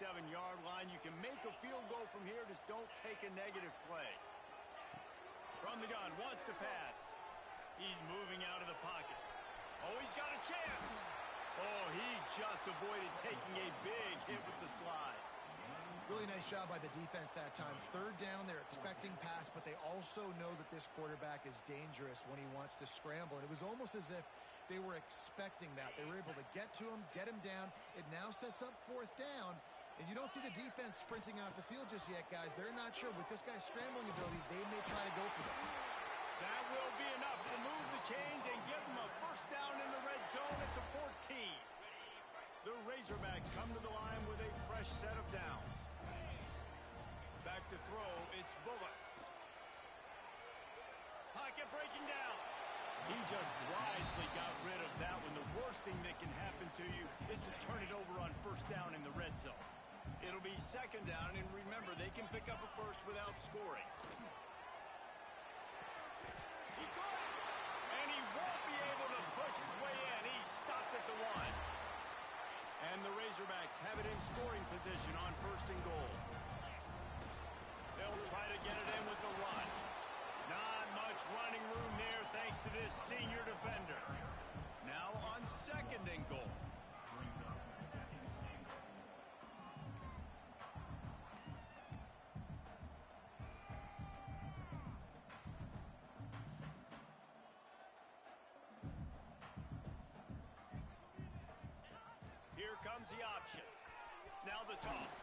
47-yard line. You can make a field goal from here. Just don't take a negative play. From the gun, wants to pass. He's moving out of the pocket. Oh, he's got a chance. Oh, he just avoided taking a big hit with the slide. Really nice job by the defense that time. Third down, they're expecting pass, but they also know that this quarterback is dangerous when he wants to scramble. And it was almost as if they were expecting that. They were able to get to him, get him down. It now sets up fourth down. And you don't see the defense sprinting off the field just yet, guys. They're not sure. With this guy's scrambling ability, they may try to go for this. That will be enough to move the chains and give them a first down in the red zone at the 14. The Razorbacks come to the line with a fresh set of downs. Back to throw, it's Bullock. Pocket breaking down. He just wisely got rid of that one. The worst thing that can happen to you is to turn it over on first down in the red zone. It'll be second down, and remember, they can pick up a first without scoring. He caught it, and he won't be able to push his way in. He stopped at the 1. And the Razorbacks have it in scoring position on first and goal. They'll try to get it in with the run. Not much running room there thanks to this senior defender. Now on second and goal. Here comes the option. Now the toss.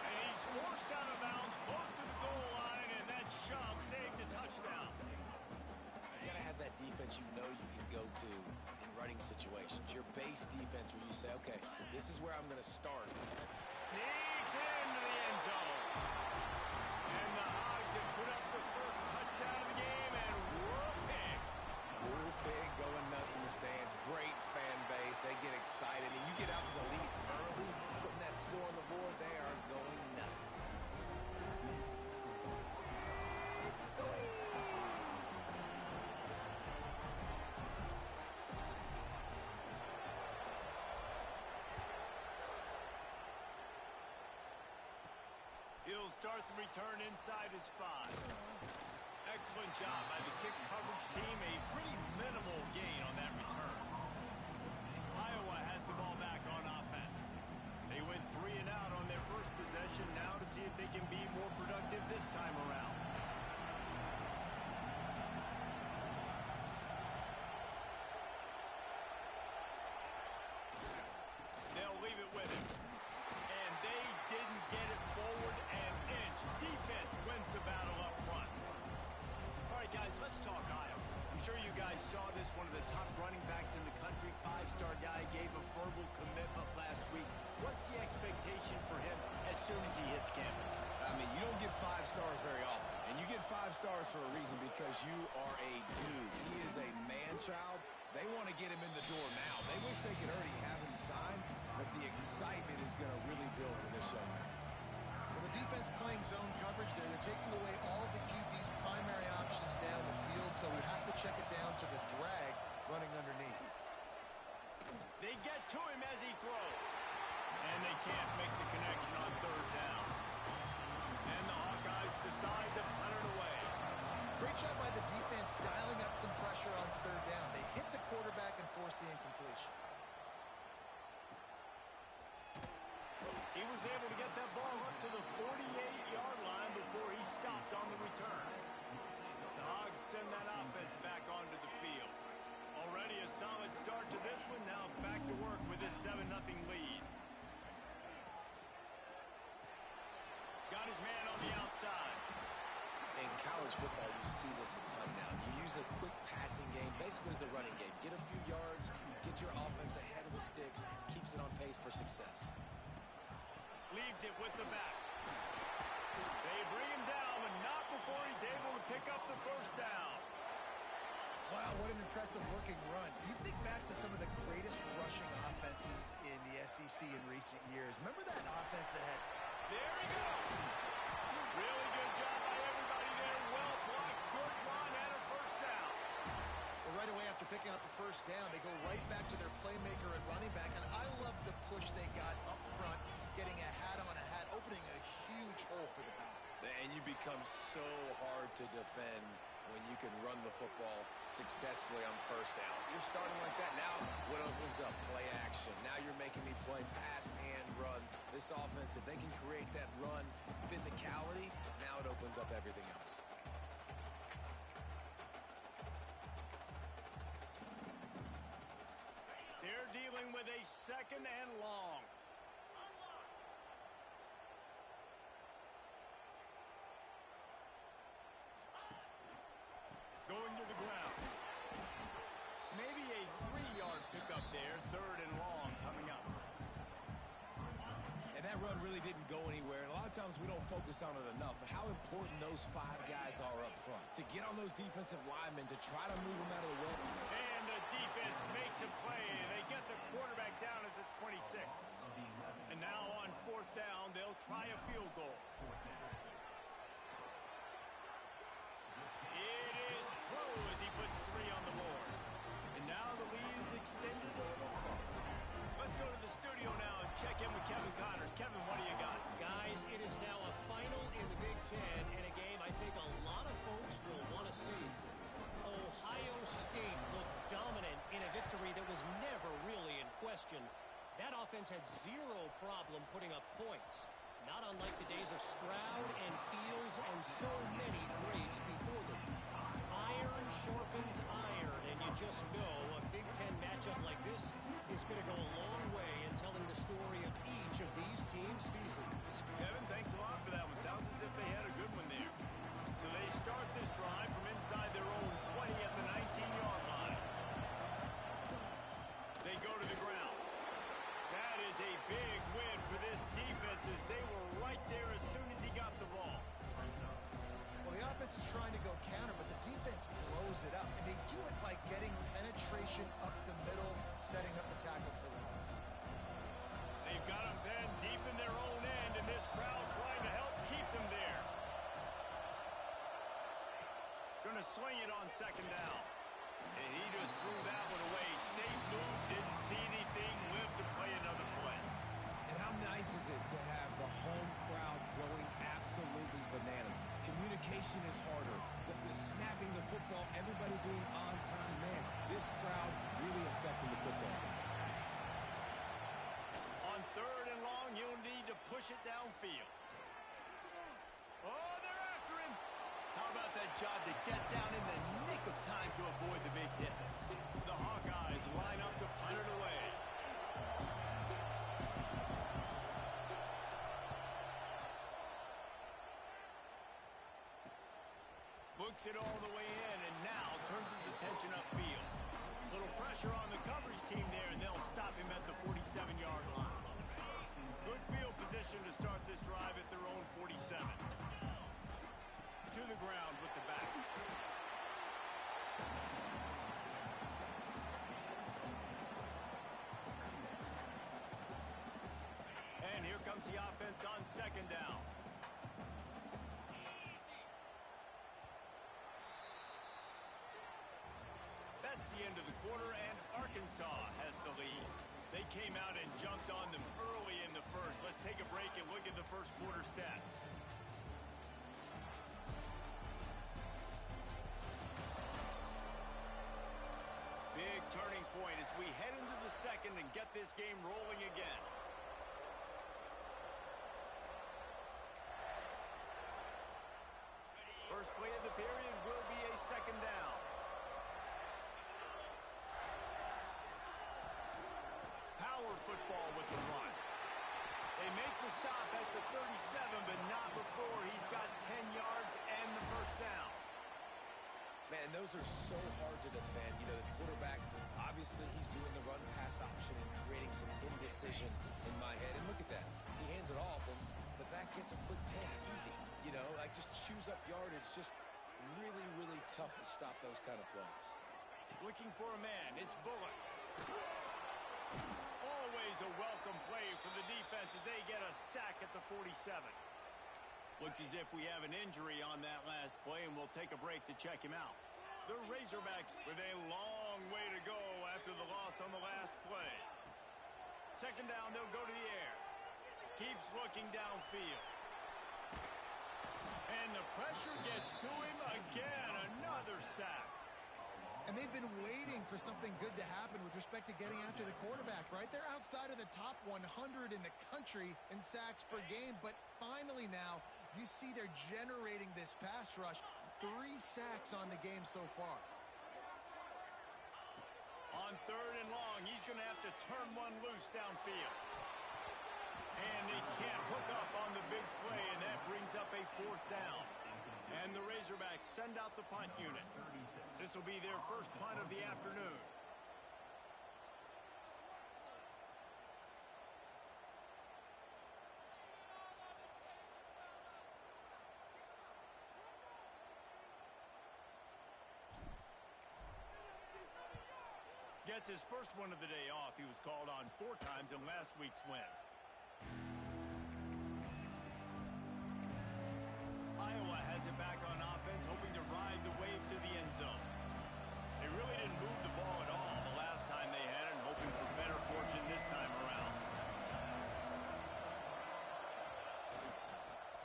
And he's forced out of bounds close to the goal line, and that shove saved a touchdown. You got to have that defense you know you can go to in running situations. Your base defense where you say, okay, this is where I'm going to start. Sneaks into the end zone. And the Hogs have put up the first touchdown of the game, and whooping. Woo pig going nuts in the stands. Great fan base. They get excited. And you get out to the lead early, putting that score on the board, they are going nuts. He'll start the return inside his 5. Excellent job by the kick coverage team. A pretty minimal gain on that return. Iowa has the ball back on offense. They went 3 and out on their first possession. Now to see if they can be more productive this time around. They'll leave it with him. And they didn't get it forward an inch. Defense wins the battle up front. All right, guys, let's talk Iowa. I'm sure you guys saw this. One of the top running backs in the country, 5-star guy, gave a verbal commitment last week. What's the expectation for him as soon as he hits campus? I mean, you don't get 5 stars very often. And you get 5 stars for a reason, because you are a dude. He is a man-child. They want to get him in the door now. They wish they could already have him signed, but the excitement is going to really build for this young man. Well, the defense playing zone coverage there. They're taking away all of the QB's primary options down the field, so he has to check it down to the drag running underneath. They get to him as he throws. And they can't make the connection on third down. And the Hawkeyes decide to punt it away. Great job by the defense dialing up some pressure on third down. They hit the quarterback and forced the incompletion. He was able to get that ball up to the 48-yard line before he stopped on the return. The Hogs send that offense back onto the field. Already a solid start to this one. Now back to work with this 7-0 lead. Got his man on the outside. In college football, you see this a ton now. You use a quick passing game, basically as the running game. Get a few yards, get your offense ahead of the sticks, keeps it on pace for success. Leaves it with the back. They bring him down, but not before he's able to pick up the first down. Wow, what an impressive-looking run. You think back to some of the greatest rushing offenses in the SEC in recent years. Remember that offense that had... There he goes. Really good job by everybody there. Well blocked, good run, and a first down. Well, right away after picking up the first down, they go right back to their playmaker at running back, and I love the push they got up front becomes so hard to defend when you can run the football successfully on first down. You're starting like that. Now what opens up? Play action. Now you're making me play pass and run. This offense, if they can create that run physicality, now it opens up everything else. They're dealing with a second and long. Going to the ground. Maybe a 3-yard pickup there. Third and long coming up. And that run really didn't go anywhere. And a lot of times we don't focus on it enough. But how important those 5 guys are up front. To get on those defensive linemen, to try to move them out of the way. And the defense makes a play. They get the quarterback down at the 26. And now on 4th down, they'll try a field goal. It is true as he puts 3 on the board. And now the lead is extended a little further. Let's go to the studio now and check in with Kevin Connors. Kevin, what do you got? Guys, it is now a final in the Big Ten and a game I think a lot of folks will want to see. Ohio State looked dominant in a victory that was never really in question. That offense had zero problem putting up points. Not unlike the days of Stroud and Fields and so many greats before them. Iron sharpens iron, and you just know a Big Ten matchup like this is going to go a long way in telling the story of each of these teams' seasons. Kevin, thanks a lot for that one. Sounds as if they had a good one there. So they start this drive from inside their own 20 at the 19-yard line. They go to the ground. That is a big win for this defense as they were right there as soon as he got the ball. Well, the offense is trying to go counter, but the defense blows it up. And they do it by getting penetration up the middle, setting up the tackle for loss. They've got them then deep in their own end, and this crowd trying to help keep them there. Going to swing it on 2nd down. And he just threw that one away. Safe move, didn't see anything, lived to play another play. And how nice is it to have the home crowd going absolutely bananas? Communication is harder. The snapping the football, everybody being on time, man. This crowd really affecting the football. On 3rd and long, you'll need to push it downfield. Oh, they're after him. How about that job to get down in the nick of time to avoid the big hit? The Hawkeyes line up to punt it away. Looks it all the way in and now turns his attention upfield. Little pressure on the coverage team there, and they'll stop him at the 47-yard line. Good field position to start this drive at their own 47. To the ground with the back. And here comes the offense on 2nd down. That's the end of the quarter, and Arkansas has the lead. They came out and jumped on them early in the first. Let's take a break and look at the first quarter stats. Big turning point as we head into the second and get this game rolling again. First play of the period will be a 2nd down. Power football with the run. They make the stop at the 37, but not before he's got 10 yards and the first down. Man, those are so hard to defend. You know, the quarterback, obviously he's doing the run-pass option and creating some indecision in my head. And look at that. He hands it off, and the back gets a quick 10. Easy. You know, like just chews up yardage. Just really, really tough to stop those kind of plays. Looking for a man. It's Bullock. Always a welcome play for the defense as they get a sack at the 47. Looks as if we have an injury on that last play, and we'll take a break to check him out. The Razorbacks with a long way to go after the loss on the last play. 2nd down, they'll go to the air. Keeps looking downfield. And the pressure gets to him again. Another sack. And they've been waiting for something good to happen with respect to getting after the quarterback, right? They're outside of the top 100 in the country in sacks per game, but finally now you see they're generating this pass rush. 3 sacks on the game so far. On 3rd and long, he's going to have to turn one loose downfield. And they can't hook up on the big play, and that brings up a 4th down. And the Razorbacks send out the punt unit. This will be their first punt of the afternoon. Gets his first one of the day off. He was called on 4 times in last week's win. Iowa has it back on offense, hoping to ride the wave to the end zone. They really didn't move the ball at all the last time they had it, and hoping for better fortune this time around.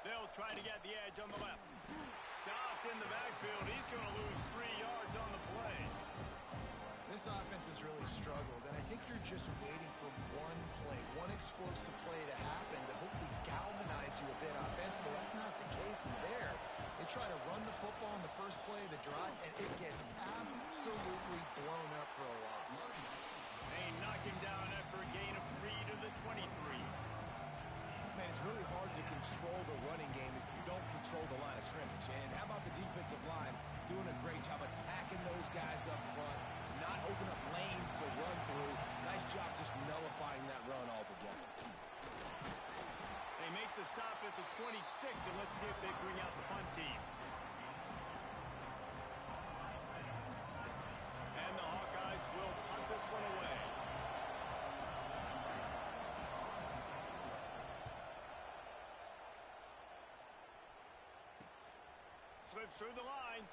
They'll try to get the edge on the left. Stopped in the backfield. He's going to lose 3 yards on the play. This offense has really struggled, and I think you're just waiting for one play, one explosive play to happen to hopefully galvanize you a bit offensively. That's not the case there. They try to run the football in the first play of the drive, and it gets absolutely blown up for a loss. They knock him down after a gain of 3 to the 23. Man, it's really hard to control the running game if you don't control the line of scrimmage. And how about the defensive line doing a great job attacking those guys up front, not open up lanes to run through. Nice job just nullifying that run altogether. They make the stop at the 26, and let's see if they bring out the punt team. And the Hawkeyes will punt this one away. Slips through the line.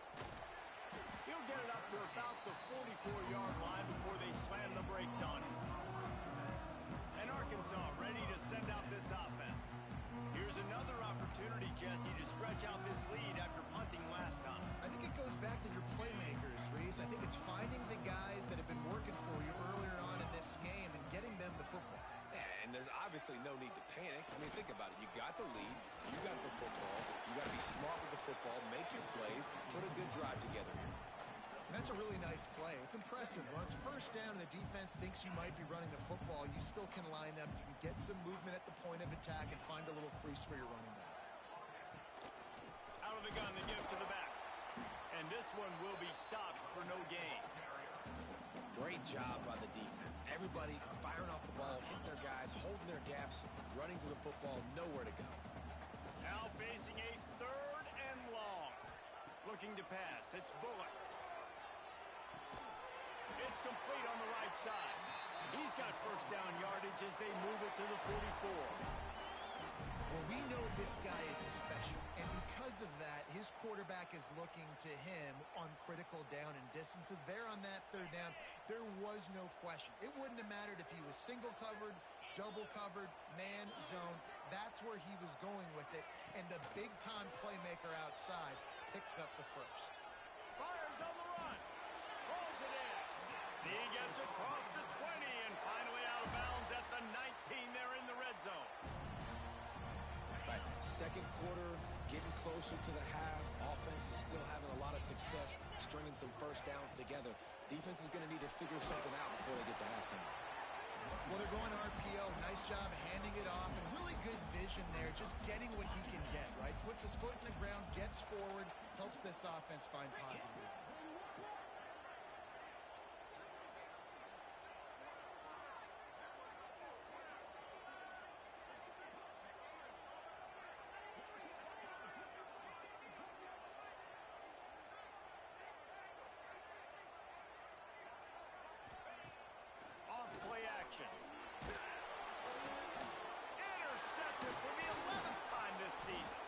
He'll get it up to about the 44-yard line before they slam the brakes on him. And Arkansas ready to send out this offense. Here's another opportunity, Jesse, to stretch out this lead after punting last time. I think it goes back to your playmakers, Reese. I think it's finding the guys that have been working for you earlier on in this game and getting them the football. And there's obviously no need to panic. I mean, think about it. You got the lead. You got the football. You got to be smart with the football, make your plays, put a good drive together here. And that's a really nice play. It's impressive. When it's first down and the defense thinks you might be running the football, you still can line up. You can get some movement at the point of attack and find a little crease for your running back. Out of the gun, they give it to the back. And this one will be stopped for no gain. Great job by the defense. Everybody firing off the ball, hitting their guys, holding their gaps, running to the football, nowhere to go. Now facing a 3rd and long. Looking to pass. It's Bullock. It's complete on the right side. He's got first down yardage as they move it to the 44. Well, we know this guy is special, and because of that, his quarterback is looking to him on critical down and distances. There on that 3rd down, there was no question. It wouldn't have mattered if he was single covered, double covered, man, zone. That's where he was going with it, and the big-time playmaker outside picks up the first. Fires on the run. Rolls it in. He gets across the 20 and finally out of bounds at the 19 there in the red zone. Right. Second quarter, getting closer to the half. Offense is still having a lot of success stringing some first downs together. Defense is going to need to figure something out before they get to halftime. Well, they're going RPO. Nice job handing it off, and really good vision there, just getting what he can get, right? Puts his foot in the ground, gets forward, helps this offense find positive rebounds. Intercepted for the 11th time this season.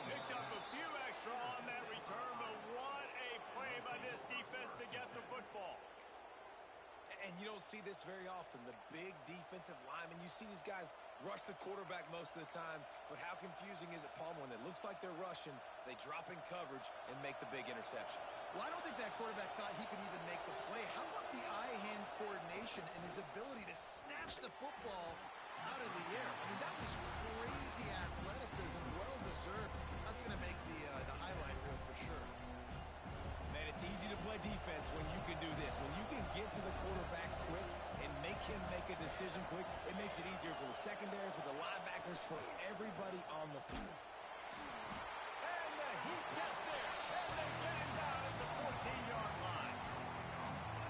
Picked up a few extra on that return, but what a play by this defense to get the football. And you don't see this very often. The big defensive linemen, you see these guys rush the quarterback most of the time, but how confusing is it, Palmer, when it looks like they're rushing, they drop in coverage and make the big interception? Well, I don't think that quarterback thought he could even make the play. How about the eye-hand coordination and his ability to snatch the football out of the air? I mean, that was crazy athleticism, well-deserved. That's going to make the highlight reel for sure. Man, it's easy to play defense when you can do this. When you can get to the quarterback quick and make him make a decision quick, it makes it easier for the secondary, for the linebackers, for everybody on the field. And the Heat gets there, and they get him down at the 14-yard line.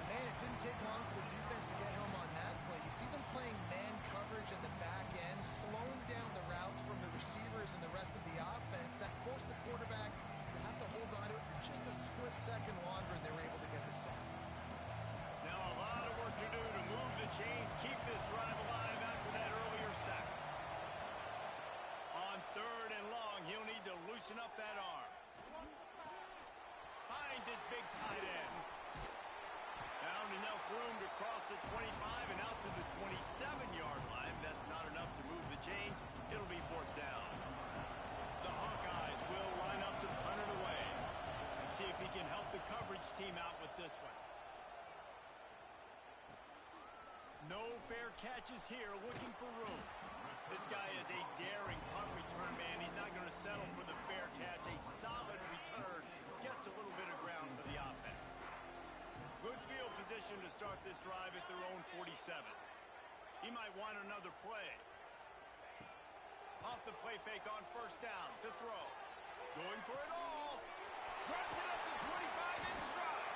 Man, it didn't take long for the defense to get home on that play. You see them playing man coverage in the back end, slowing down the routes from the receivers and the rest of the offense. That forced the quarterback to have to hold on to it for just a split second longer, and they were able to get the sack. Now a lot of work to do to move the chains, keep this drive alive after that earlier sack. On 3rd and long, he'll need to loosen up that arm. Finds his big tight end. Found enough room to cross the 25 and out to the 27-yard line. That's not enough to move the chains. It'll be 4th down. The Hawkeyes will line up to punt it away and see if he can help the coverage team out with this one. No fair catches here, looking for room. This guy is a daring punt return man. He's not going to settle for the fair catch. A solid return gets a little bit of ground for the offense. Good field position to start this drive at their own 47. He might want another play. Off the play fake on 1st down to throw. Going for it all. Grabs it up to 25 in stride.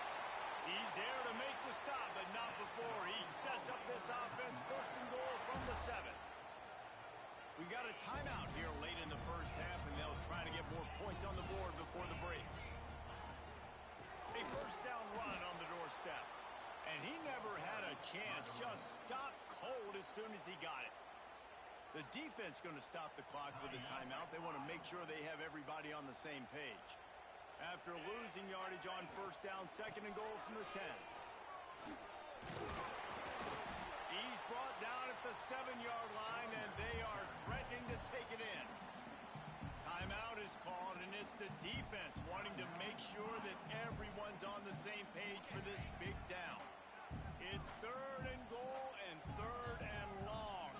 He's there to make the stop, but not before he sets up this offense. 1st and goal from the 7. We got a timeout here late in the 1st half, and they'll try to get more points on the board before the break. A 1st down run on the doorstep. And he never had a chance. Just stopped cold as soon as he got it. The defense going to stop the clock with a timeout. They want to make sure they have everybody on the same page. After losing yardage on 1st down, 2nd and goal from the 10. He's brought down at the 7-yard line, and they are threatening to take it in. Timeout is called, and it's the defense wanting to make sure that everyone's on the same page for this big down. It's 3rd and goal and 3rd and long.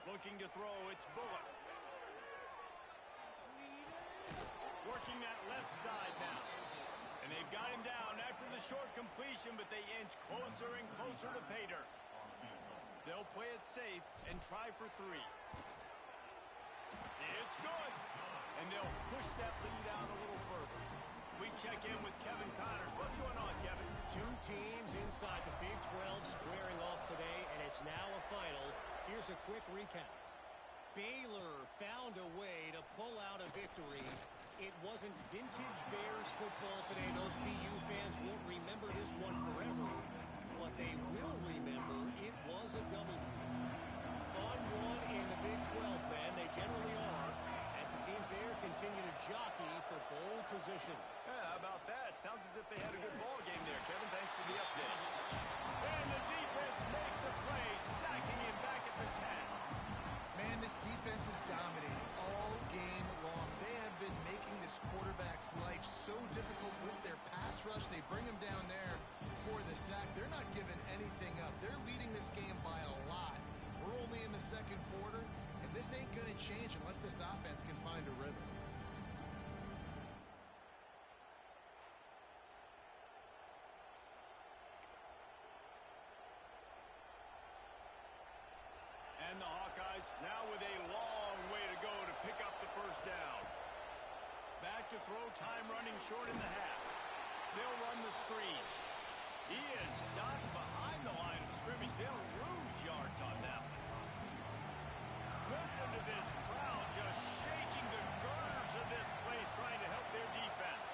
Looking to throw, it's Bullock. Working that left side now. And they've got him down after the short completion, but they inch closer and closer to pay dirt. They'll play it safe and try for 3. It's good. And they'll push that lead out a little further. We check in with Kevin Connors. What's going on, Kevin? 2 teams inside the Big 12 squaring off today, and it's now a final. Here's a quick recap. Baylor found a way to pull out a victory. It wasn't vintage Bears football today. Those BU fans won't remember this one forever, but they will remember it was a W. Fun one in the Big 12, man. They generally are, as the teams there continue to jockey for bowl position. Yeah, how about that? Sounds as if they had a good ball game there, Kevin. Thanks for the update. And the defense makes a play, sacking him back at the 10. Man, this defense is dominating all game long. They have been making this quarterback's life so difficult with their pass rush. They bring him down there for the sack. They're not giving anything up. They're leading this game by a lot. We're only in the 2nd quarter, and this ain't going to change unless this offense can find a rhythm. And the Hawkeyes now with a long way to go to pick up the 1st down. Back to throw, time running short in the half. They'll run the screen. He is stopped behind the line of scrimmage. They'll lose yards on that one. Listen to this crowd just shaking the girders of this place, trying to help their defense.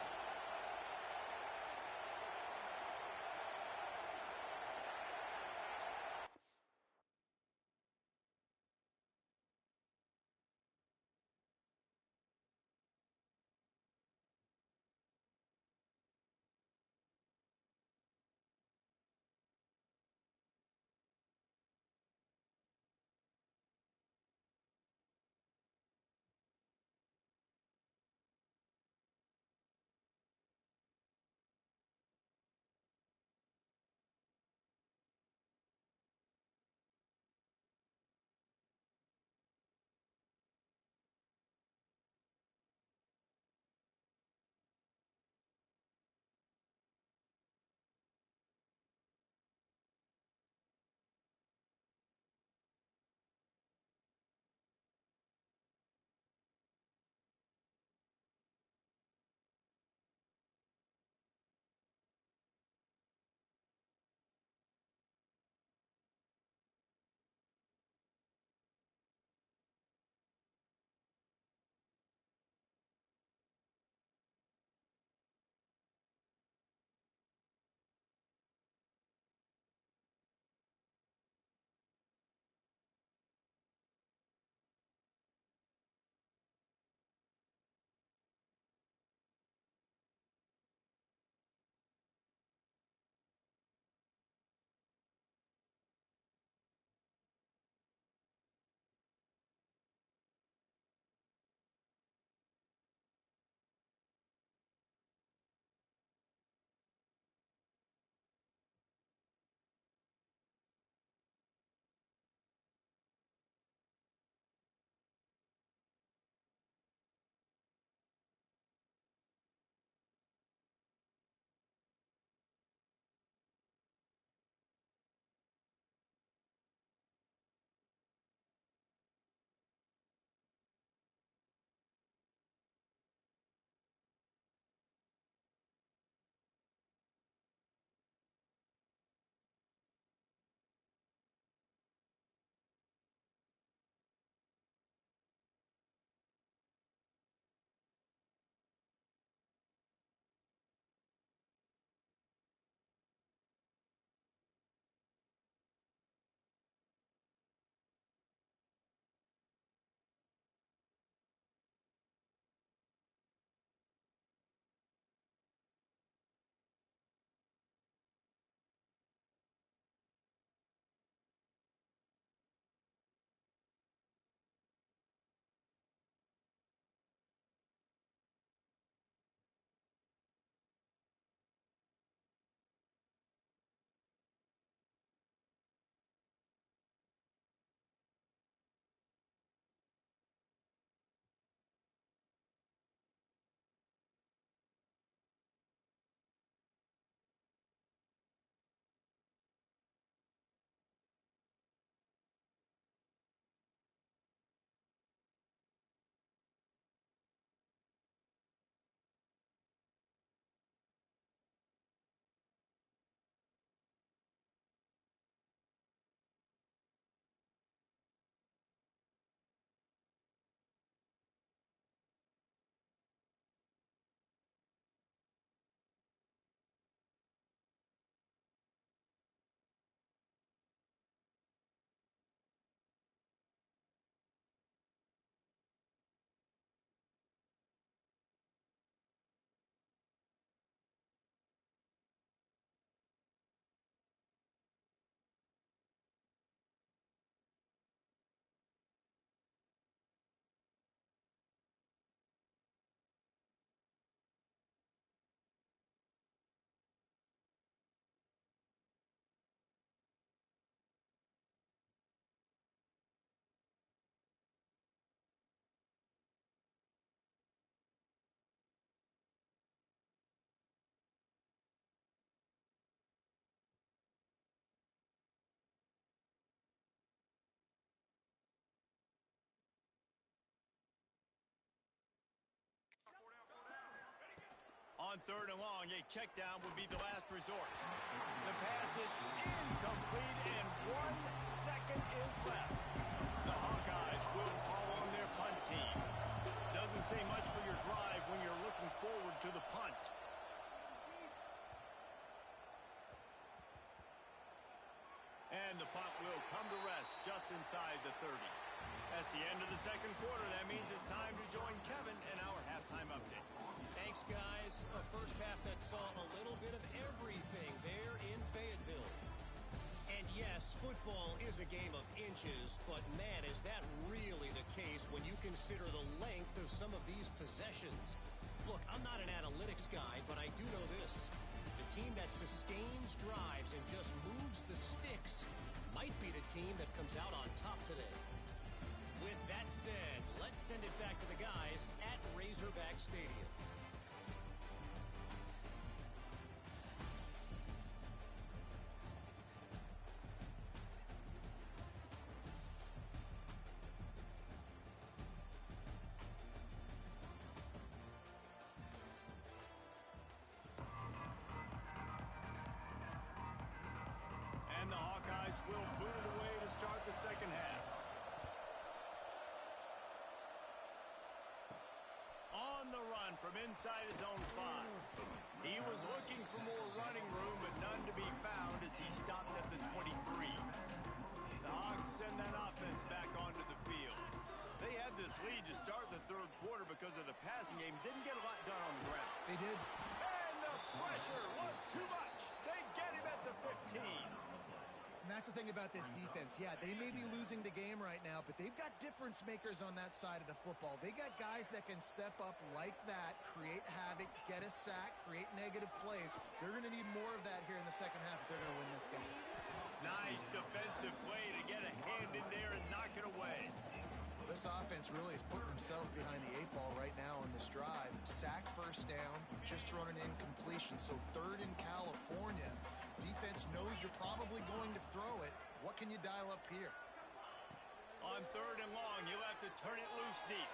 On third and long, a check down would be the last resort. The pass is incomplete, and 1 second is left. The Hawkeyes will call on their punt team. Doesn't say much for your drive when you're looking forward to the punt. And the punt will come to rest just inside the 30. That's the end of the second quarter. That means it's time to join Kevin in our halftime update. Thanks, guys. A first half that saw a little bit of everything there in Fayetteville. And yes, football is a game of inches, but man, is that really the case when you consider the length of some of these possessions. Look, I'm not an analytics guy, but I do know this. The team that sustains drives and just moves the sticks might be the team that comes out on top today. With that said, let's send it back to the guys at Razorback Stadium. And the Hawkeyes will boot it away to start the second half. On the run from inside his own 5. He was looking for more running room, but none to be found as he stopped at the 23. The Hawks send that offense back onto the field. They had this lead to start the third quarter because of the passing game. Didn't get a lot done on the ground. They did. And the pressure was too much. They get him at the 15. And that's the thing about this defense. Yeah, they may be losing the game right now, but they've got difference makers on that side of the football. They got guys that can step up like that, create havoc, get a sack, create negative plays. They're going to need more of that here in the second half if they're going to win this game. Nice defensive play to get a hand in there and knock it away. This offense really is putting themselves behind the 8 ball right now on this drive. Sack first down, you've just thrown an incompletion, so third in California. Defense knows you're probably going to throw it. What can you dial up here? On third and long, you'll have to turn it loose deep.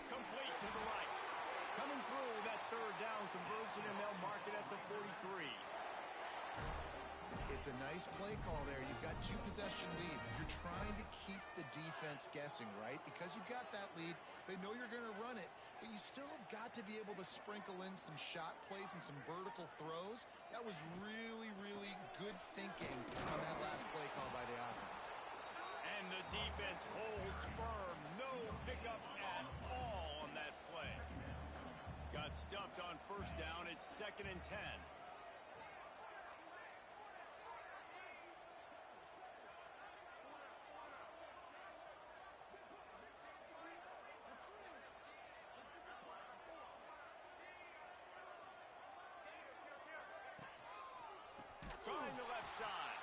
Complete to the right. Coming through that third down conversion, and they'll mark it at the 43. It's a nice play call there. You've got 2 possession lead. You're trying to keep the defense guessing, right? Because you've got that lead, they know you're going to run it, but you still have got to be able to sprinkle in some shot plays and some vertical throws. That was really, really good thinking on that last play call by the offense. And the defense holds firm. No pickup at all on that play. Got stuffed on first down. It's 2nd and 10. Trying the left side.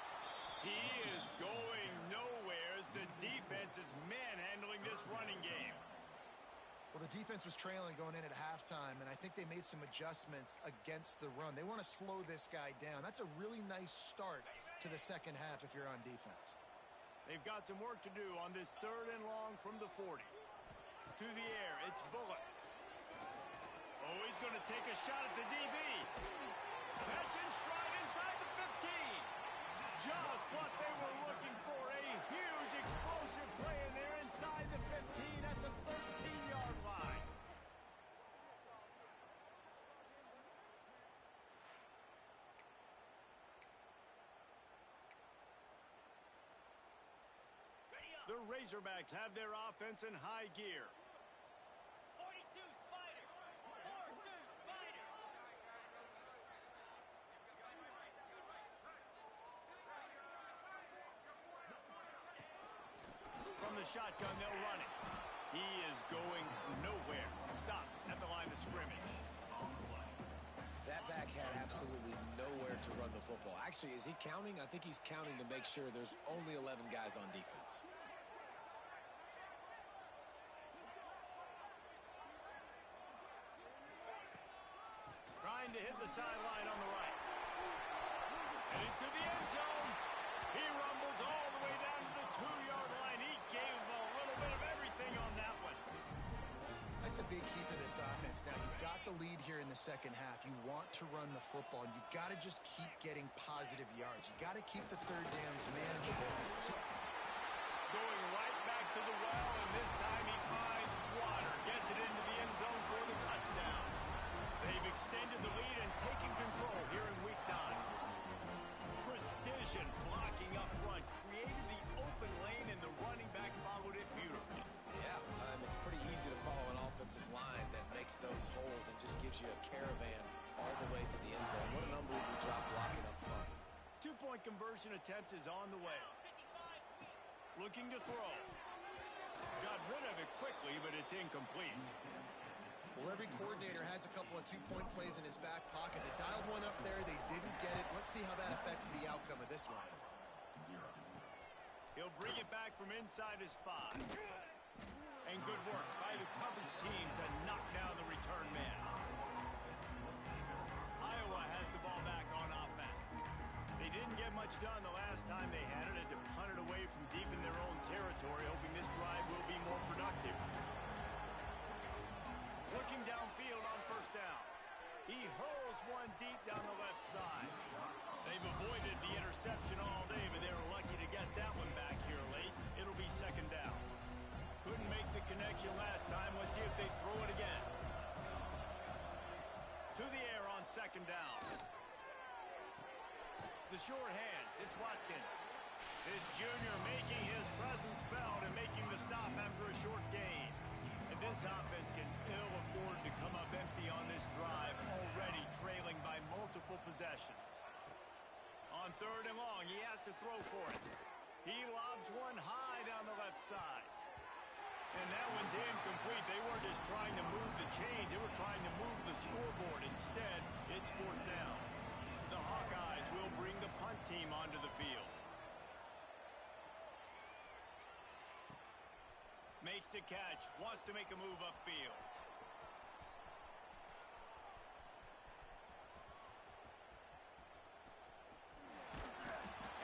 He is going nowhere as the defense is manhandling this running game. Well, the defense was trailing going in at halftime, and I think they made some adjustments against the run. They want to slow this guy down. That's a really nice start to the second half if you're on defense. They've got some work to do on this third and long from the 40. To the air, it's Bullock. Oh, he's going to take a shot at the DB. Catch in stride inside the 15. Just what they were looking for. A huge explosive play in there inside the 15 at the 13-yard line. The Razorbacks have their offense in high gear. 42 Spider. 4-2 Spider. From the shotgun, they'll run it. He is going nowhere. Stop at the line of scrimmage. That back had absolutely nowhere to run the football. Actually, is he counting? I think he's counting to make sure there's only 11 guys on defense. Trying to hit the sideline on the right. And into the end zone. He rumbles all the way down to the 2-yard line. He gave him a little bit of everything on that one. That's a big key for this offense. Now, you've got the lead here in the second half. You want to run the football, and you got to just keep getting positive yards. You got to keep the third downs manageable. So going right back to the well, and this time he finds water. Gets it into the end zone for the touchdown. They've extended the lead and taken control here in week 9. Precision blocking up front. Created the open lane, and the running back followed it beautifully. Yeah, it's pretty easy to follow an offensive line that makes those holes and just gives you a caravan all the way to the end zone. What an unbelievable job blocking up front. 2-point conversion attempt is on the way. Looking to throw. Got rid of it quickly, but it's incomplete. Well, every coordinator has a couple of 2-point plays in his back pocket. They dialed one up there. They didn't get it. Let's see how that affects the outcome of this one. He'll bring it back from inside his 5. And good work by the coverage team to knock down the return man. Iowa has the ball back on offense. They didn't get much done the last time they had it, and to punt it away from deep in their own territory, hoping this drive will be more productive. Looking downfield on first down. He hurls one deep down the left side. They've avoided the interception all day, but they were lucky to get that one back here late. It'll be second down. Couldn't make the connection last time. Let's see if they throw it again. To the air on second down. The short hands. It's Watkins. This junior making his presence felt and making the stop after a short gain. And this offense can ill afford to come up empty on this drive, already trailing by multiple possessions. On third and long, he has to throw for it. He lobs one high down the left side. And that one's incomplete. They weren't just trying to move the chains. They were trying to move the scoreboard. Instead, it's fourth down. The Hawkeyes will bring the punt team onto the field. Makes the catch. Wants to make a move upfield.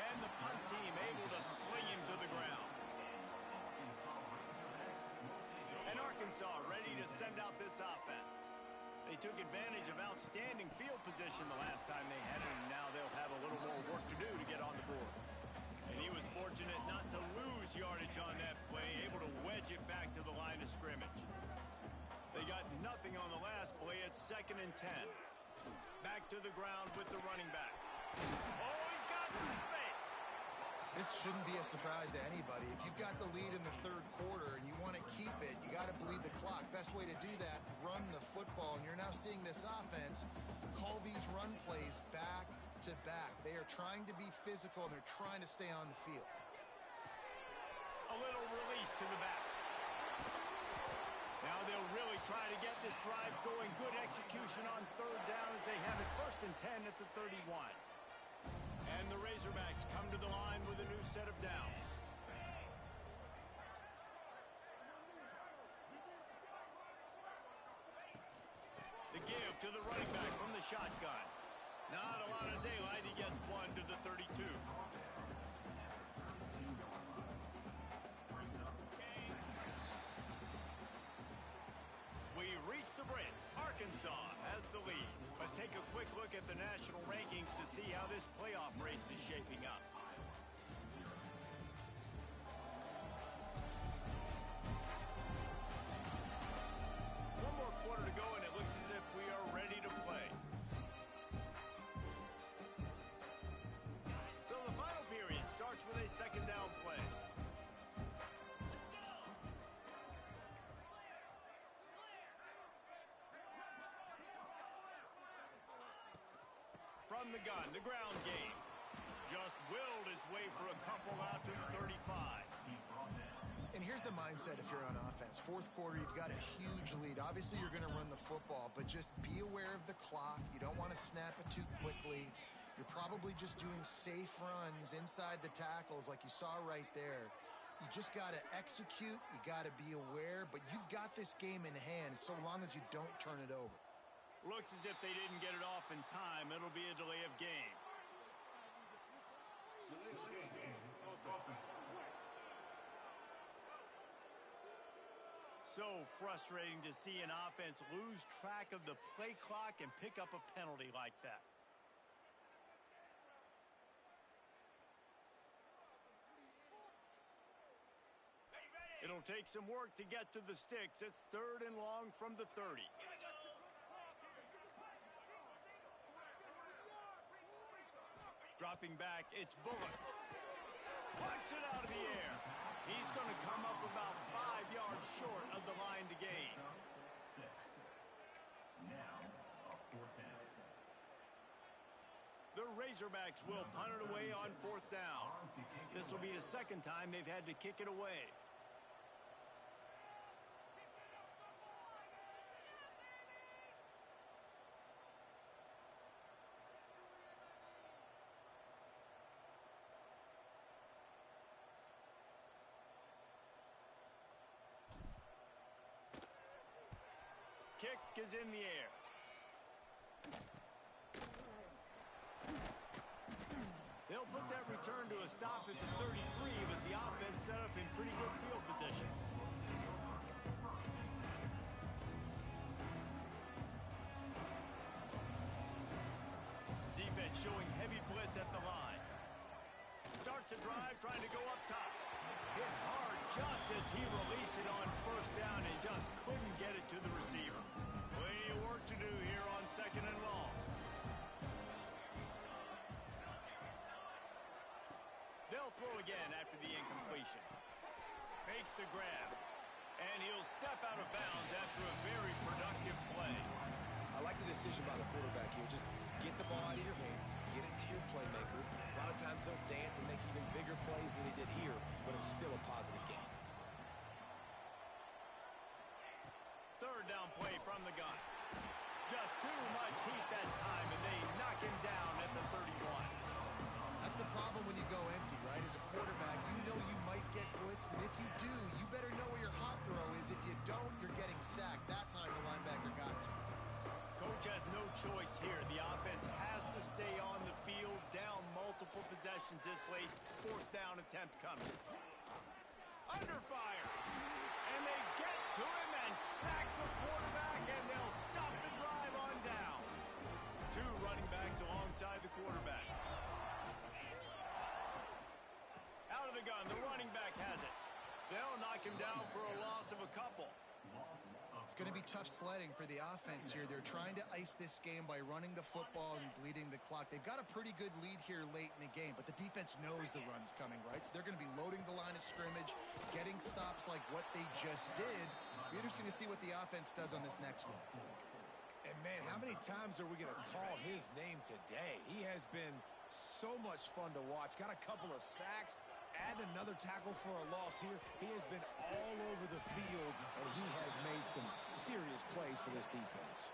And the punt team able to sling him to the ground. And Arkansas ready to send out this offense. They took advantage of outstanding field position the last time they had it, and now they'll have a little more work to do to get on the board. And he was fortunate not to lose yardage on that play, able to wedge it back to the line of scrimmage. They got nothing on the last play. It's 2nd and 10. Back to the ground with the running back. Oh, he's got some space. This shouldn't be a surprise to anybody. If you've got the lead in the third quarter and you want to keep it, you got to bleed the clock. Best way to do that, run the football. And you're now seeing this offense call these run plays back to back. They are trying to be physical, and they're trying to stay on the field. A little release to the back. Now they'll really try to get this drive going. Good execution on third down as they have it 1st and 10 at the 31. And the Razorbacks come to the line with a new set of downs. The give to the running back from the shotgun. Not a lot of daylight. He gets one to the 32. We reach the bridge. Arkansas has the lead. Let's take a quick look at the national rankings to see how this playoff race is shaping up. One more quarter to go, and it looks as if we are ready to play. So the final period starts with a 2nd down play. From the gun, the ground game. Just willed his way for a couple out to the 35. And here's the mindset if you're on offense. Fourth quarter, you've got a huge lead. Obviously, you're going to run the football, but just be aware of the clock. You don't want to snap it too quickly. You're probably just doing safe runs inside the tackles like you saw right there. You just got to execute. You got to be aware, but you've got this game in hand so long as you don't turn it over. Looks as if they didn't get it off in time. It'll be a delay of game. So frustrating to see an offense lose track of the play clock and pick up a penalty like that. It'll take some work to get to the sticks. It's 3rd and long from the 30. Dropping back, it's Bullock. Plucks it out of the air. He's going to come up about 5 yards short of the line to gain. The Razorbacks will punt it away on 4th down. This will be the 2nd time they've had to kick it away. Kick is in the air. They'll put that return to a stop at the 33, but the offense set up in pretty good field position. Defense showing heavy blitz at the line. Starts a drive trying to go up top. Hit hard just as he released it on 1st down and just couldn't get it to the receiver. Plenty of work to do here on 2nd and long. They'll throw again after the incompletion. Makes the grab. And he'll step out of bounds after a very productive play. I like the decision by the quarterback here. Just get the ball out of your hands, get it to your playmaker. A lot of times they'll dance and make even bigger plays than he did here, but it was still a positive game. 3rd down play from the gun. Just too much heat that time, and they knock him down at the 31. That's the problem when you go empty, right? As a quarterback, you know you might get blitzed, and if you do, you better know where your hot throw is. If you don't, you're getting sacked. That time the linebacker got to. Coach has no choice here. The offense has to stay on the field, down multiple possessions this late. 4th down attempt coming. Under fire. And they get to him and sack the quarterback, and they'll stop the drive on downs. 2 running backs alongside the quarterback. Out of the gun, the running back has it. They'll knock him down for a loss of a couple. It's going to be tough sledding for the offense here. They're trying to ice this game by running the football and bleeding the clock. They've got a pretty good lead here late in the game, but the defense knows the run's coming, right? So they're going to be loading the line of scrimmage, getting stops like what they just did. Be interesting to see what the offense does on this next one. And, man, how many times are we going to call his name today? He has been so much fun to watch. Got a couple of sacks. Add another tackle for a loss here. He has been all over the field, and he has made some serious plays for this defense.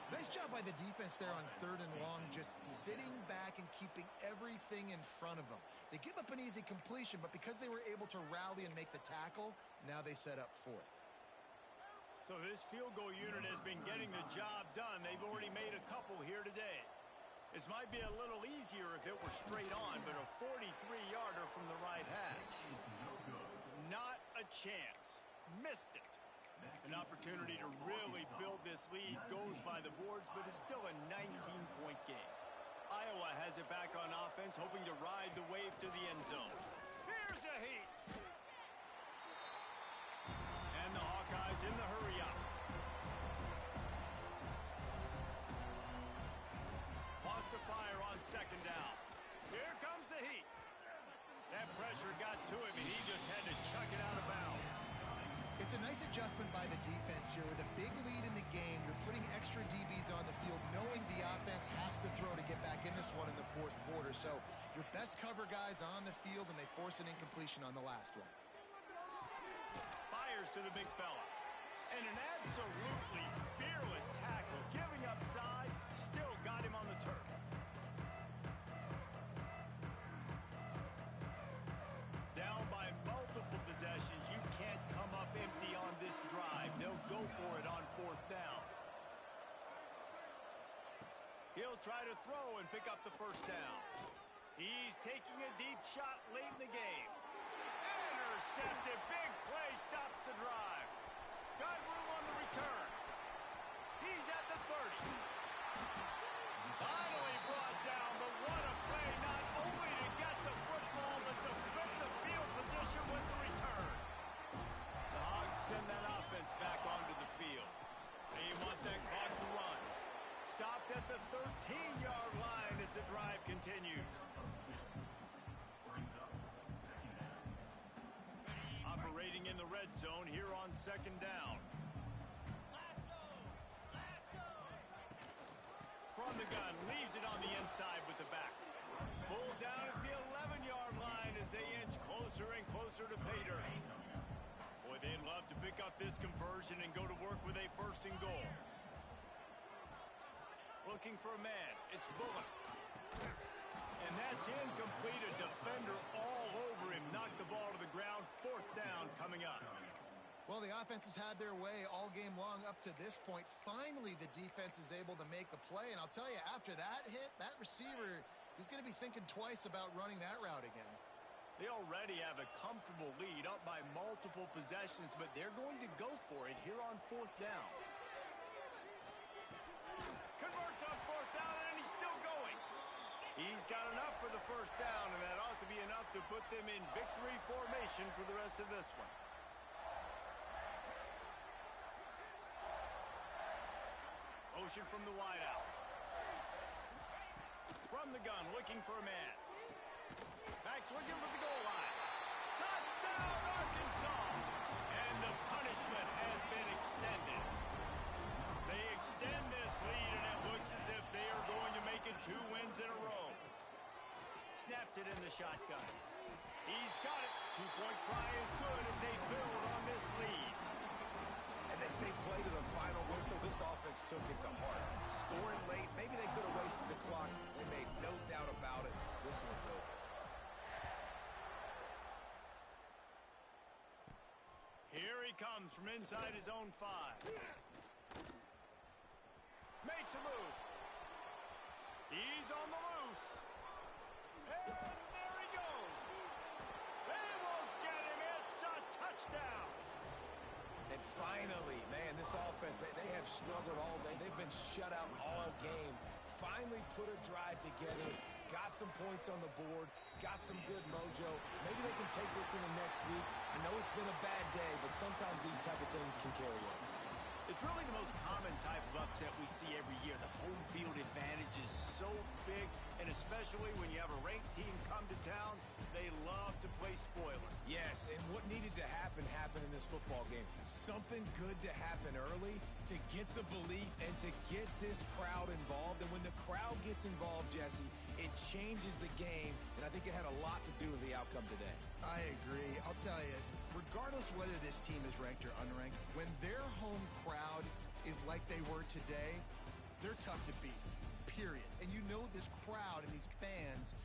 Nice job by the defense there on 3rd and long, just sitting back and keeping everything in front of them. They give up an easy completion, but because they were able to rally and make the tackle, now they set up 4th. So this field goal unit has been getting the job done. They've already made a couple here today. This might be a little easier if it were straight on, but a 43-yarder from the right hash. Not a chance. Missed it. An opportunity to really build this lead goes by the boards, but it's still a 19-point game. Iowa has it back on offense, hoping to ride the wave to the end zone. Here's a heat. And the Hawkeyes in the hurry-up. Lost the fire on 2nd down. Here comes the heat. That pressure got to him, and he just had to chuck it out of bounds. It's a nice adjustment by the defense here. With a big lead in the game, you're putting extra DBs on the field, knowing the offense has to throw to get back in this one in the 4th quarter. So your best cover guys on the field, and they force an incompletion on the last one. Fires to the big fella. And an absolutely fearless tackle, giving up size, still got him on the turf. Down by multiple possessions, you can't come up empty on this drive. They'll go for it on 4th down. He'll try to throw and pick up the 1st down. He's taking a deep shot late in the game. Intercepted. Big play stops the drive. Got room on the return. He's at the 30. Finally brought down, but what a play, not only to get the football, but to flip the field position with the return. The Hogs send that offense back onto the field. They want that clock to run. Stopped at the 13-yard line as the drive continues. Operating in the red zone here on second down. From the gun, leaves it on the inside with the back. Pulled down at the 11-yard line as they inch closer and closer to pay dirt. Boy, they'd love to pick up this conversion and go to work with a first and goal. Looking for a man. It's Bullock. And that's incomplete. A defender all over him. Knocked the ball to the ground. Fourth down coming up. Well, the offense has had their way all game long up to this point. Finally, the defense is able to make a play. And I'll tell you, after that hit, that receiver is going to be thinking twice about running that route again. They already have a comfortable lead up by multiple possessions, but they're going to go for it here on fourth down. Converts on fourth down, and he's still going. He's got enough for the first down, and that ought to be enough to put them in victory formation for the rest of this one. Motion from the wideout. From the gun, looking for a man. Back's looking for the goal line. Touchdown, Arkansas! And the punishment has been extended. They extend this lead, and it looks as if they are going to make it 2 wins in a row. Snaps it in the shotgun. He's got it. 2-point try is good as they build on this lead. And they say play to the final whistle. This offense took it to heart. Scoring late, maybe they could have wasted the clock. They made no doubt about it. This one's over. Here he comes from inside his own 5. Makes a move. He's on the loose. And there he goes. They won't get him. It's a touchdown. And finally, man, this offense, they have struggled all day. They've been shut out all game. Finally put a drive together, got some points on the board, got some good mojo. Maybe they can take this into next week. I know it's been a bad day, but sometimes these type of things can carry over. It's really the most common type of upset we see every year. The home field advantage is so big, and especially when you have a ranked team come to town, they love to play spoiler. Yes, and what needed to happen happened in this football game. Something good to happen early to get the belief and to get this crowd involved. And when the crowd gets involved, Jesse, it changes the game, and I think it had a lot to do with the outcome today. I agree. I'll tell you, regardless whether this team is ranked or unranked, when their home crowd is like they were today, they're tough to beat, period. And you know this crowd and these fans